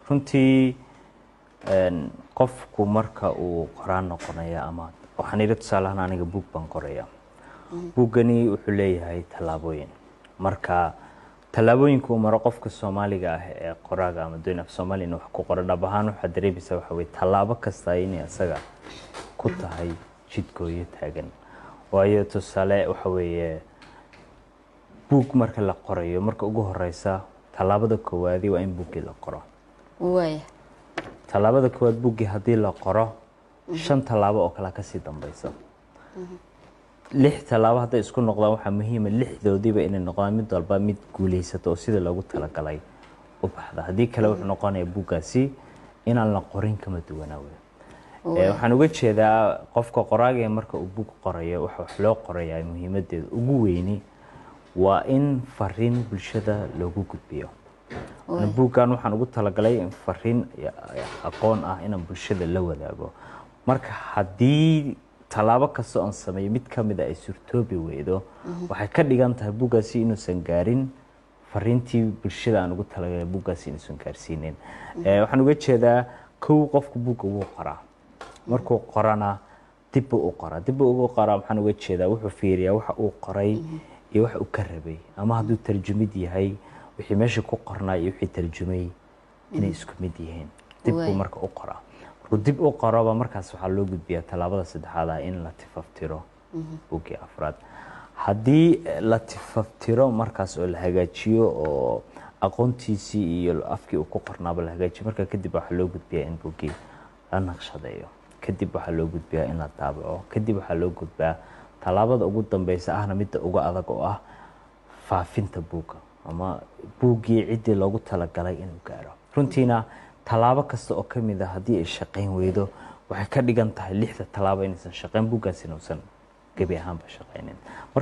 runtii qofku marka uu qoraan noqonaya ama waxaan ila tusaalahan aniga buug baan qoraya buugani wuxuu leeyahay tallaabooyin marka tallaabooyinku maro qofka Soomaaliga ah ee qoraaga ama doon af Soomaali inuu wax ku qoro dhab ahaan waxa dareemaysa waxa way tallaabo kasta inay asaga ku tahay jidkooyo taagan waayo tusaale waxa weeye buug marka la qorayo marka ugu horeysa tallaabada koowaad waa in buugii la qoro tallaabada koowaad buugii hadii la qoro 5 tallaabo oo kala ka sii dambaysa 6 tallaabo hadda isku noqdaan waxa muhiim ah 6doodiba inay noqdaan mid walba mid guuleysato oo sida lagu talagalay u baxda hadii kale wuxuu noqonayaa buugaasi inaan la qorin kama duwanaayo waxaan uga jeedaa qofka qoraaga marka uu buug qorayo wax loo qorayaa muhiimadeedu ugu weyni waa in fariin bulshada loogu gudbiyo buugan waxaan ugu talagalay in fariin aqoon ah in bulshada la wadaago marka hadii talaabo kasto aan sameeyo mid kamid ah ay surtoobi weydo waxay ka dhigan tahay buugaasi inuu san gaarin fariintii bulshada aan ugu talagalay buugaasi inuu san gaarsiinin waxaan uga jeedaa kow qofku buuga uu qoraa markuu qorana dib u qora waxaan uga jeedaa wuxuu fiiriyaa waxa uu qoray iyo waxa uu ka rabay ama haduu tarjumid yahay wixii meesha ku qornaa iyo wixii tarjumay inay isku mid yihiin dib uu marka u qoraa dib u qoraba markaas waxa loo gudbiyaa talaabada saddexaad in la tifaftiro buugii afraad hadii la tifaftiro markaas oo la hagaajiyo oo aqoontiisii iyo afkii uu ku qornaaba la hagaajiyo marka kadib waxa loo gudbiyaa in buugii la naqshadeeyo kadib waxa loo gudbiyaa in la taabaco kadib waxa loo gudbaa talaabada ugu dambaysa ahna mid ugu adag oo ah faafinta buuga ama buugii cidii loogu talagalay inuu gaaro runtiina talaabo kasta oo kamid ah hadii ay shaqeyn weydo waxay ka dhigan tahay 6 talaabo inaysan shaqeyn buugaasina uusan gabi ahaanba shaqeynin